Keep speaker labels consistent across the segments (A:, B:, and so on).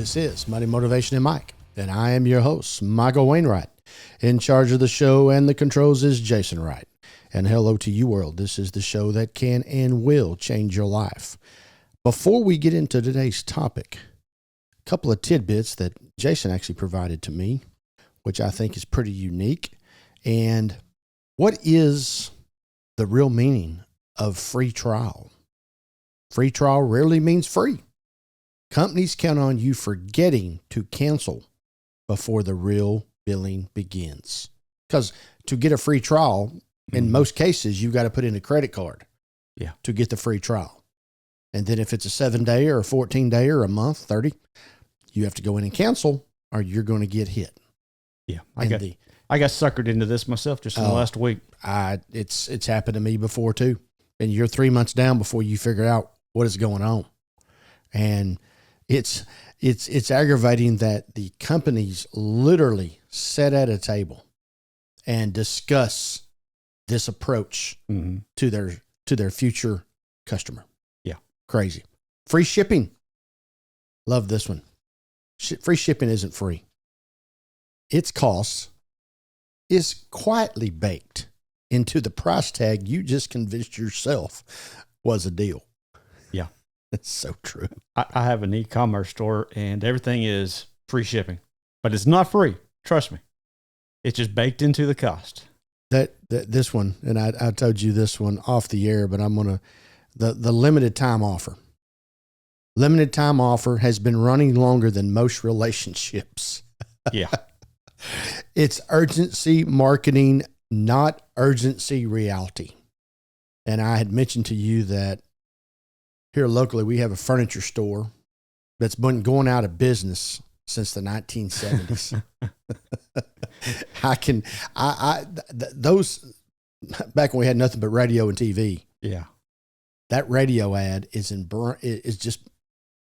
A: This is Money Motivation and Mike, and I am your host, Michael Wainwright. In charge of the show and the controls is Jason Wright. And hello to you, world. This is the show that can and will change your life. Before we get into today's topic, a couple of tidbits that Jason actually provided to me, which I think is pretty unique. And what is the real meaning of free trial? Free trial rarely means free. Companies count on you forgetting to cancel before the real billing begins. Because to get a free trial, in most cases, you've got to put in a credit card to get the free trial. And then if it's a 7-day or a 14-day or a month, 30, you have to go in and cancel or you're going to get hit.
B: Yeah. I got suckered into this myself just in the last week.
A: It's happened to me before too. And you're 3 months down before you figure out what is going on. And it's aggravating that the companies literally sit at a table and discuss this approach to their future customer. Yeah. Crazy. Free shipping. Love this one. Free shipping isn't free. Its cost is quietly baked into the price tag you just convinced yourself was a deal.
B: Yeah.
A: That's so true.
B: I have an e-commerce store and everything is free shipping, but it's not free. Trust me. It's just baked into the cost.
A: This one, and I told you this one off the air, but I'm going to, the limited time offer. Limited time offer has been running longer than most relationships.
B: Yeah.
A: It's urgency marketing, not urgency reality. And I had mentioned to you that here locally, we have a furniture store that's been going out of business since the 1970s. Those back when we had nothing but radio and TV.
B: Yeah.
A: That radio ad is just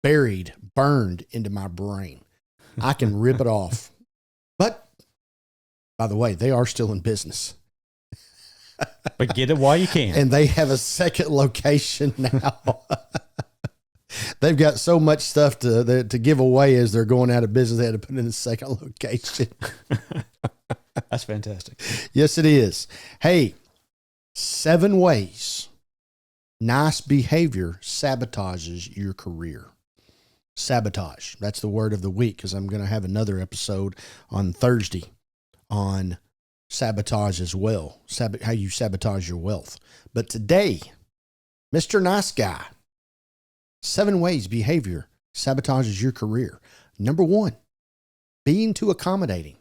A: burned into my brain. I can rip it off. But by the way, they are still in business.
B: But get it while you can.
A: And they have a second location now. They've got so much stuff to give away as they're going out of business. They had to put in a second location.
B: That's fantastic.
A: Yes, it is. Hey, 7 ways nice behavior sabotages your career. Sabotage. That's the word of the week because I'm going to have another episode on Thursday on sabotage as well. How you sabotage your wealth. But today, Mr. Nice Guy, 7 ways behavior sabotages your career. Number 1, being too accommodating.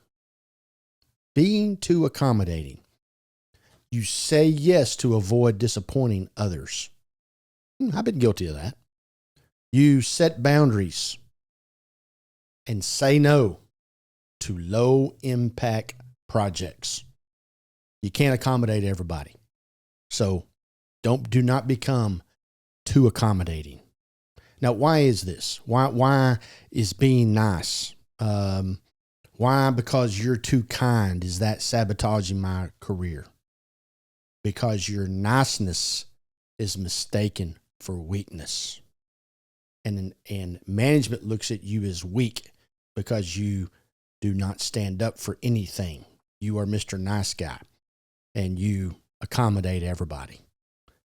A: Being too accommodating. You say yes to avoid disappointing others. I've been guilty of that. You set boundaries and say no to low impact projects. You can't accommodate everybody. So do not become too accommodating. Now, why is this? Why is being nice? Why? Because you're too kind. Is that sabotaging my career? Because your niceness is mistaken for weakness. And management looks at you as weak because you do not stand up for anything. You are Mr. Nice Guy and you accommodate everybody.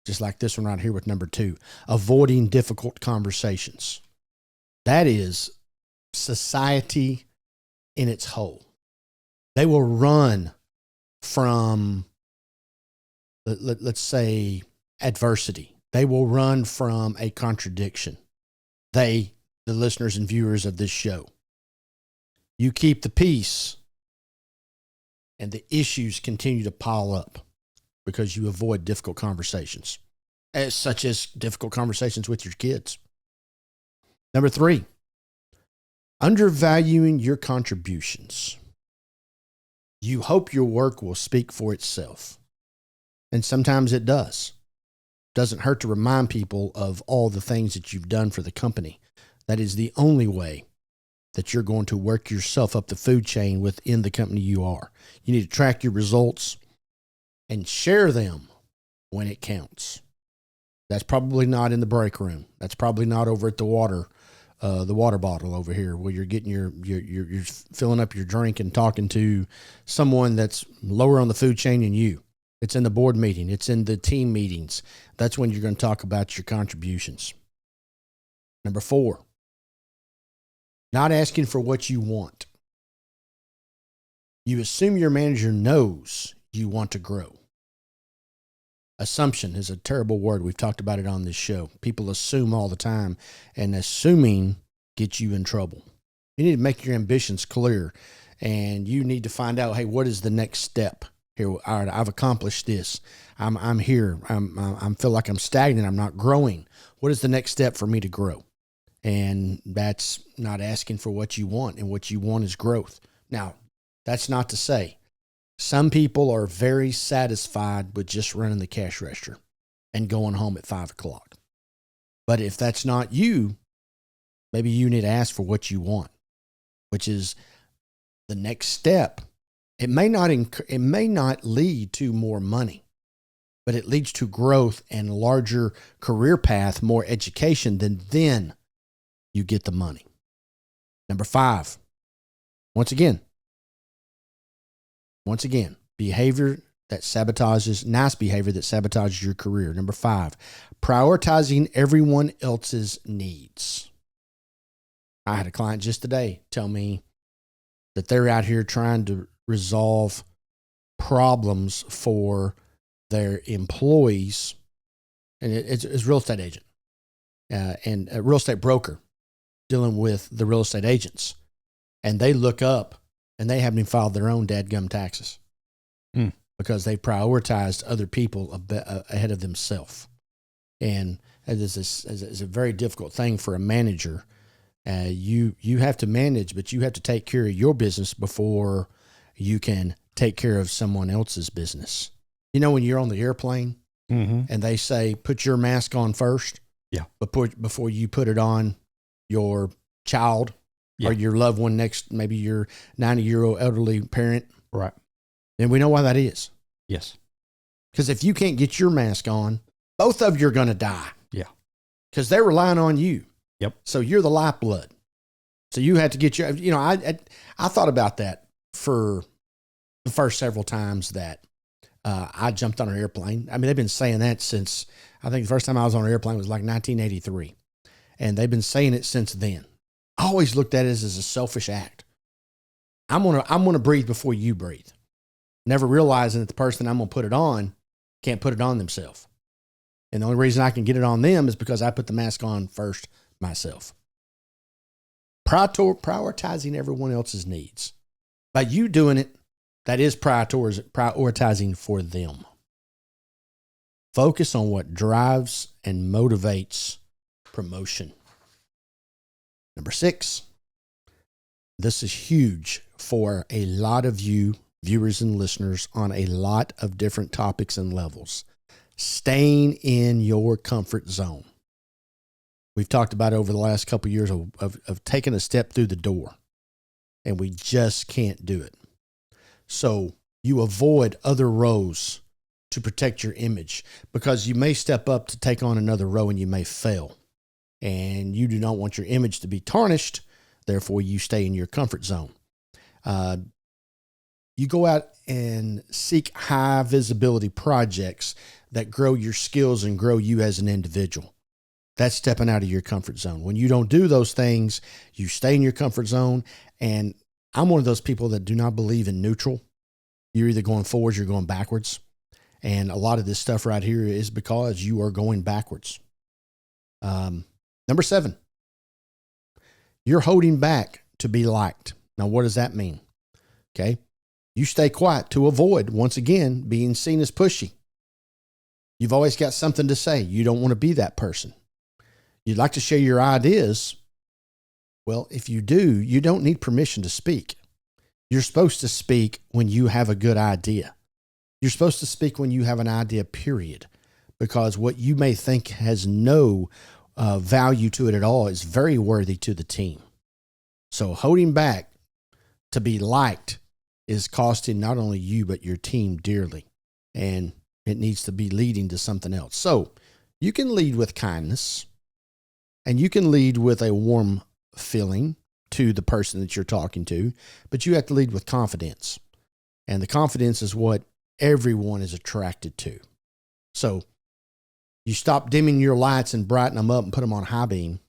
A: Just like this one right here with number 2, avoiding difficult conversations. That is society in its whole. They will run from, let's say, adversity. They will run from a contradiction. The listeners and viewers of this show. You keep the peace and the issues continue to pile up because you avoid difficult conversations, such as difficult conversations with your kids. Number 3, undervaluing your contributions. You hope your work will speak for itself. And sometimes it does. Doesn't hurt to remind people of all the things that you've done for the company. That is the only way that you're going to work yourself up the food chain within the company you are. You need to track your results and share them when it counts. That's probably not in the break room. That's probably not over at the water the water bottle over here, where you're getting you're filling up your drink and talking to someone that's lower on the food chain than you. It's in the board meeting. It's in the team meetings. That's when you're going to talk about your contributions. Number 4, not asking for what you want. You assume your manager knows you want to grow. Assumption is a terrible word. We've talked about it on this show. People assume all the time, and assuming gets you in trouble. You need to make your ambitions clear, and you need to find out, hey, what is the next step here? All right, I've accomplished this. I'm here. I feel like I'm stagnant. I'm not growing. What is the next step for me to grow? And that's not asking for what you want, and what you want is growth. Now, that's not to say some people are very satisfied with just running the cash register and going home at 5 o'clock. But if that's not you, maybe you need to ask for what you want, which is the next step. It may not lead to more money, but it leads to growth and larger career path, more education. Then you get the money. Number 5, once again, behavior that sabotages, nice behavior that sabotages your career. Number 5, prioritizing everyone else's needs. I had a client just today tell me that they're out here trying to resolve problems for their employees, and it's a real estate agent and a real estate broker dealing with the real estate agents, and they look up and they haven't even filed their own dadgum taxes because they prioritized other people ahead of themselves. And it's a very difficult thing for a manager. You have to manage, but you have to take care of your business before you can take care of someone else's business. You know, when you're on the airplane and they say, put your mask on first.
B: Yeah.
A: Before you put it on your child or your loved one next, maybe your 90-year-old elderly parent.
B: Right.
A: And we know why that is.
B: Yes.
A: Because if you can't get your mask on, both of you are going to die.
B: Yeah.
A: Because they're relying on you.
B: Yep.
A: So you're the lifeblood. So you have to get your, I thought about that for the first several times that I jumped on an airplane. I mean, they've been saying that since, I think the first time I was on an airplane was like 1983. And they've been saying it since then. I always looked at it as a selfish act. I'm gonna breathe before you breathe. Never realizing that the person I'm gonna put it on can't put it on themselves. And the only reason I can get it on them is because I put the mask on first myself. Prioritizing everyone else's needs. By you doing it, that is prioritizing for them. Focus on what drives and motivates promotion. Number 6, this is huge for a lot of you viewers and listeners on a lot of different topics and levels. Staying in your comfort zone. We've talked about over the last couple of years of taking a step through the door, and we just can't do it. So you avoid other rows to protect your image because you may step up to take on another row and you may fail. And you do not want your image to be tarnished. Therefore, you stay in your comfort zone. You go out and seek high visibility projects that grow your skills and grow you as an individual. That's stepping out of your comfort zone. When you don't do those things, you stay in your comfort zone. And I'm one of those people that do not believe in neutral. You're either going forwards, you're going backwards. And a lot of this stuff right here is because you are going backwards. Number 7, you're holding back to be liked. Now, what does that mean? Okay. You stay quiet to avoid, once again, being seen as pushy. You've always got something to say. You don't want to be that person. You'd like to share your ideas. Well, if you do, you don't need permission to speak. You're supposed to speak when you have a good idea. You're supposed to speak when you have an idea, period. Because what you may think has no value to it at all is very worthy to the team. So holding back to be liked is costing not only you, but your team dearly. And it needs to be leading to something else. So you can lead with kindness and you can lead with a warm feeling to the person that you're talking to, but you have to lead with confidence. And the confidence is what everyone is attracted to. So you stop dimming your lights and brighten them up and put them on high beam.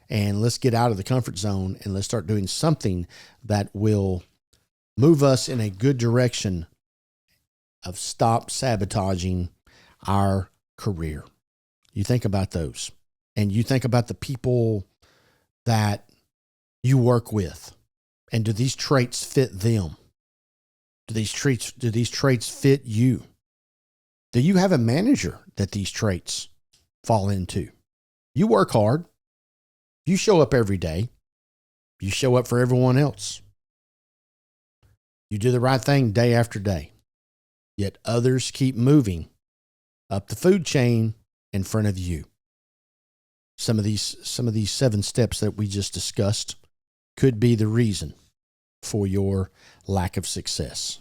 A: And let's get out of the comfort zone and let's start doing something that will move us in a good direction of stop sabotaging our career. You think about those, and you think about the people that you work with, and do these traits fit them? Do these traits fit you? Do you have a manager that these traits fall into? You work hard. You show up every day. You show up for everyone else. You do the right thing day after day. Yet others keep moving up the food chain in front of you. Some of these 7 steps that we just discussed could be the reason for your lack of success.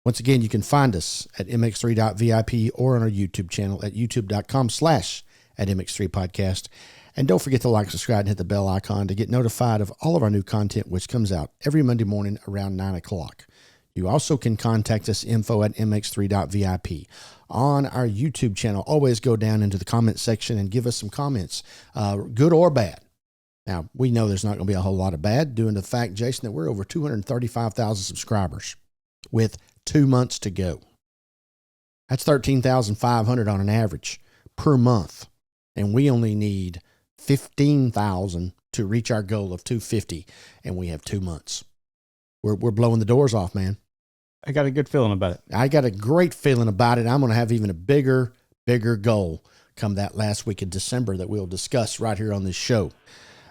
A: Once again, you can find us at mx3.vip or on our YouTube channel at youtube.com/@MX3 Podcast. And don't forget to like, subscribe, and hit the bell icon to get notified of all of our new content, which comes out every Monday morning around 9 o'clock. You also can contact us, info@mx3.vip. On our YouTube channel, always go down into the comment section and give us some comments, good or bad. Now, we know there's not going to be a whole lot of bad, due to the fact, Jason, that we're over 235,000 subscribers with 2 months to go. That's 13,500 on an average per month. And we only need 15,000 to reach our goal of 250, and we have 2 months. We're blowing the doors off, man.
B: I got a good feeling about it.
A: I got a great feeling about it. I'm going to have even a bigger goal come that last week of December that we'll discuss right here on this show.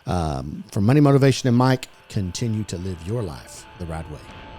A: From Money, Motivation, and Mike, continue to live your life the right way.